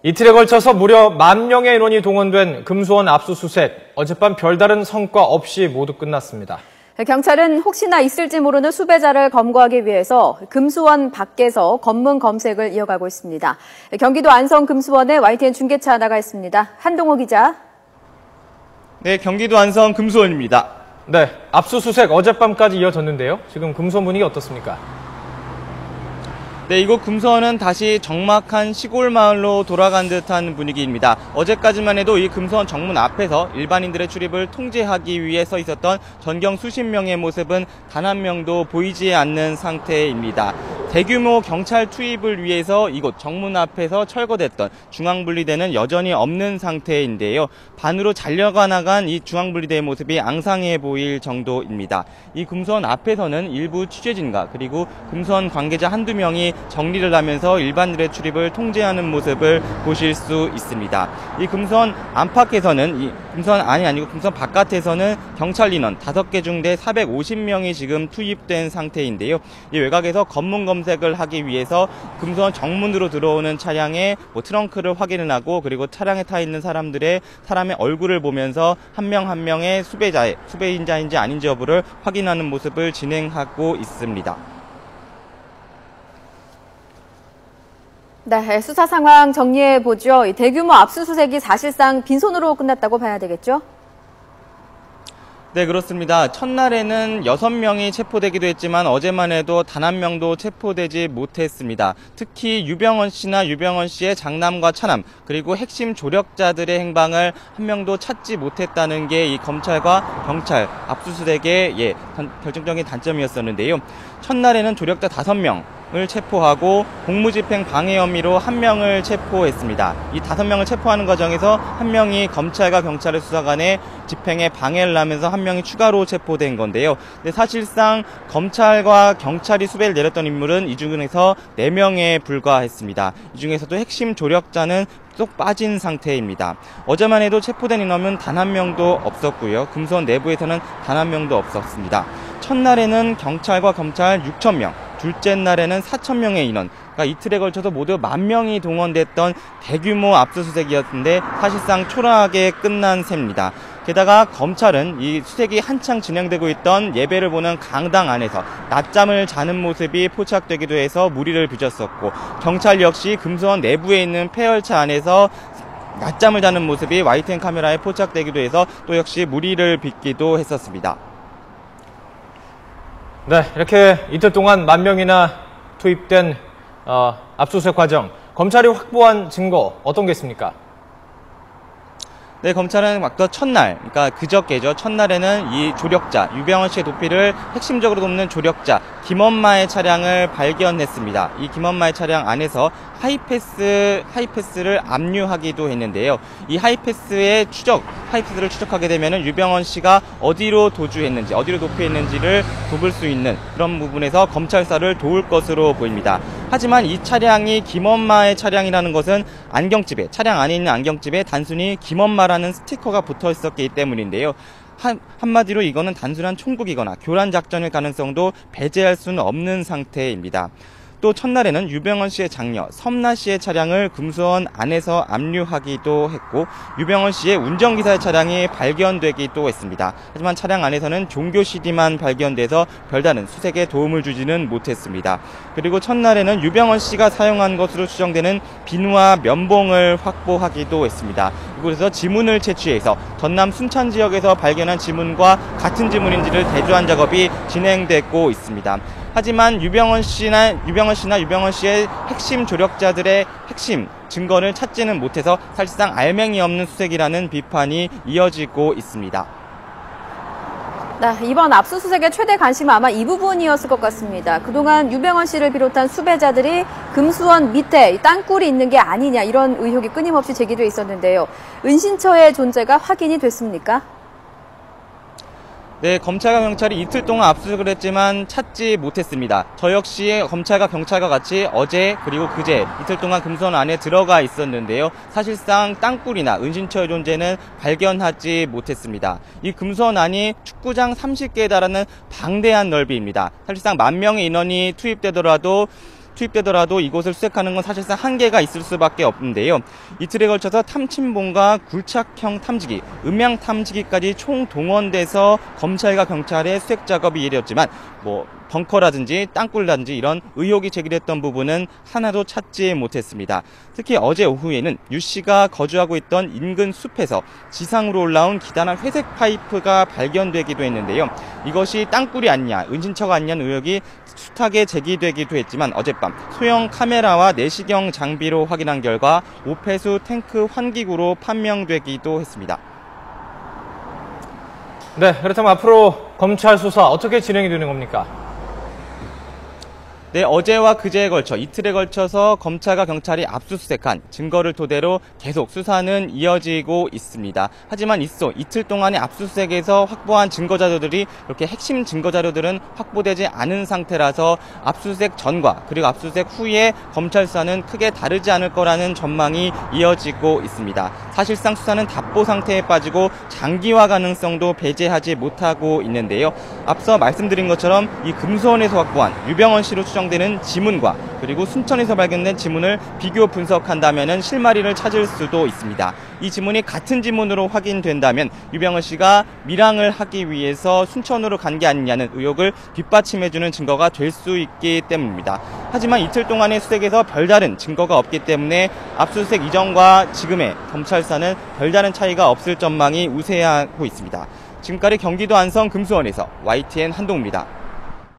이틀에 걸쳐서 무려 10,000명의 인원이 동원된 금수원 압수수색. 어젯밤 별다른 성과 없이 모두 끝났습니다. 경찰은 혹시나 있을지 모르는 수배자를 검거하기 위해서 금수원 밖에서 검문 검색을 이어가고 있습니다. 경기도 안성 금수원에 YTN 중계차 나가 있습니다. 한동호 기자. 네, 경기도 안성 금수원입니다. 네, 압수수색 어젯밤까지 이어졌는데요. 지금 금수원 분위기 어떻습니까? 네, 이곳 금수원은 다시 적막한 시골 마을로 돌아간 듯한 분위기입니다. 어제까지만 해도 이 금수원 정문 앞에서 일반인들의 출입을 통제하기 위해 서 있었던 전경 수십 명의 모습은 단 한 명도 보이지 않는 상태입니다. 대규모 경찰 투입을 위해서 이곳 정문 앞에서 철거됐던 중앙분리대는 여전히 없는 상태인데요. 반으로 잘려가 나간 이 중앙분리대의 모습이 앙상해 보일 정도입니다. 이 금수원 앞에서는 일부 취재진과 그리고 금수원 관계자 한두 명이 정리를 하면서 일반인들의 출입을 통제하는 모습을 보실 수 있습니다. 이 금수원 안팎에서는 이 금수원 안이 아니고 금수원 바깥에서는 경찰 인원 5개 중대 450명이 지금 투입된 상태인데요. 이 외곽에서 검문 검색을 하기 위해서 금수원 정문으로 들어오는 차량의 트렁크를 확인을 하고 그리고 차량에 타 있는 사람의 얼굴을 보면서 한 명 한 명의 수배인자인지 아닌지 여부를 확인하는 모습을 진행하고 있습니다. 네, 수사 상황 정리해보죠. 대규모 압수수색이 사실상 빈손으로 끝났다고 봐야 되겠죠? 네, 그렇습니다. 첫날에는 6명이 체포되기도 했지만 어제만 해도 단 한 명도 체포되지 못했습니다. 특히 유병헌 씨의 장남과 차남 그리고 핵심 조력자들의 행방을 한 명도 찾지 못했다는 게 이 검찰과 경찰 압수수색의 결정적인 단점이었었는데요. 첫날에는 조력자 5명을 체포하고 공무집행 방해 혐의로 1명을 체포했습니다. 이 5명을 체포하는 과정에서 1명이 검찰과 경찰의 수사관의 집행에 방해를 하면서 1명이 추가로 체포된 건데요. 근데 사실상 검찰과 경찰이 수배를 내렸던 인물은 이 중에서 4명에 불과했습니다. 이 중에서도 핵심 조력자는 쏙 빠진 상태입니다. 어제만 해도 체포된 인원은 단 한 명도 없었고요. 금수원 내부에서는 단 한 명도 없었습니다. 첫날에는 경찰과 검찰 6,000명, 둘째 날에는 4,000명의 인원, 그러니까 이틀에 걸쳐서 모두 10,000명이 동원됐던 대규모 압수수색이었는데 사실상 초라하게 끝난 셈입니다. 게다가 검찰은 이 수색이 한창 진행되고 있던 예배를 보는 강당 안에서 낮잠을 자는 모습이 포착되기도 해서 무리를 빚었었고, 경찰 역시 금수원 내부에 있는 폐열차 안에서 낮잠을 자는 모습이 YTN 카메라에 포착되기도 해서 또 역시 무리를 빚기도 했었습니다. 네, 이렇게 이틀 동안 10,000명이나 투입된 압수수색 과정, 검찰이 확보한 증거 어떤 게 있습니까? 네, 검찰은 아까 첫날, 그러니까 그저께죠. 첫날에는 이 조력자, 유병헌 씨의 도피를 핵심적으로 돕는 조력자 김엄마의 차량을 발견했습니다. 이 김엄마의 차량 안에서 하이패스를 압류하기도 했는데요. 이 하이패스를 추적하게 되면은 유병헌 씨가 어디로 도주했는지, 어디로 도피했는지를 돕을 수 있는 그런 부분에서 검찰 수사를 도울 것으로 보입니다. 하지만 이 차량이 김엄마의 차량이라는 것은 차량 안에 있는 안경집에 단순히 김엄마라는 스티커가 붙어 있었기 때문인데요. 한마디로 이거는 단순한 총국이거나 교란 작전일 가능성도 배제할 수는 없는 상태입니다. 또 첫날에는 유병헌 씨의 장녀 섬나 씨의 차량을 금수원 안에서 압류하기도 했고, 유병헌 씨의 운전기사의 차량이 발견되기도 했습니다. 하지만 차량 안에서는 종교 CD만 발견돼서 별다른 수색에 도움을 주지는 못했습니다. 그리고 첫날에는 유병헌 씨가 사용한 것으로 추정되는 비누와 면봉을 확보하기도 했습니다. 이곳에서 지문을 채취해서 전남 순천 지역에서 발견한 지문과 같은 지문인지를 대조한 작업이 진행되고 있습니다. 하지만 유병헌 씨의 핵심 조력자들의 핵심 증거를 찾지는 못해서 사실상 알맹이 없는 수색이라는 비판이 이어지고 있습니다. 네, 이번 압수수색의 최대 관심은 아마 이 부분이었을 것 같습니다. 그동안 유병헌 씨를 비롯한 수배자들이 금수원 밑에 땅굴이 있는 게 아니냐 이런 의혹이 끊임없이 제기돼 있었는데요. 은신처의 존재가 확인이 됐습니까? 네, 검찰과 경찰이 이틀 동안 압수수색을 했지만 찾지 못했습니다. 저 역시 검찰과 경찰과 같이 어제 그리고 그제 이틀 동안 금수원 안에 들어가 있었는데요. 사실상 땅굴이나 은신처의 존재는 발견하지 못했습니다. 이 금수원 안이 축구장 30개에 달하는 방대한 넓이입니다. 사실상 10,000명의 인원이 투입되더라도 투입되더라도 이곳을 수색하는 건 사실상 한계가 있을 수밖에 없는데요. 이틀에 걸쳐서 탐침봉과 굴착형 탐지기, 음향 탐지기까지 총 동원돼서 검찰과 경찰의 수색 작업이 이루어졌지만 벙커라든지 땅굴라든지 이런 의혹이 제기됐던 부분은 하나도 찾지 못했습니다. 특히 어제 오후에는 유 씨가 거주하고 있던 인근 숲에서 지상으로 올라온 기다란 회색 파이프가 발견되기도 했는데요. 이것이 땅굴이 아니냐, 은신처가 아니냐는 의혹이 숱하게 제기되기도 했지만 어젯밤 소형 카메라와 내시경 장비로 확인한 결과 오폐수 탱크 환기구로 판명되기도 했습니다. 네, 그렇다면 앞으로 검찰 수사 어떻게 진행이 되는 겁니까? 네, 어제와 그제에 걸쳐 이틀에 걸쳐서 검찰과 경찰이 압수수색한 증거를 토대로 계속 수사는 이어지고 있습니다. 하지만 이틀 동안의 압수수색에서 확보한 증거자료들이 이렇게 핵심 증거자료들은 확보되지 않은 상태라서 압수수색 전과 그리고 압수수색 후에 검찰 수사는 크게 다르지 않을 거라는 전망이 이어지고 있습니다. 사실상 수사는 답보 상태에 빠지고 장기화 가능성도 배제하지 못하고 있는데요. 앞서 말씀드린 것처럼 이 금수원에서 확보한 유병헌 씨로 추정되는 지문과 그리고 순천에서 발견된 지문을 비교 분석한다면 실마리를 찾을 수도 있습니다. 이 지문이 같은 지문으로 확인된다면 유병헌 씨가 밀항을 하기 위해서 순천으로 간 게 아니냐는 의혹을 뒷받침해주는 증거가 될 수 있기 때문입니다. 하지만 이틀 동안의 수색에서 별다른 증거가 없기 때문에 압수수색 이전과 지금의 검찰 수사는 별다른 차이가 없을 전망이 우세하고 있습니다. 지금까지 경기도 안성 금수원에서 YTN 한동우입니다.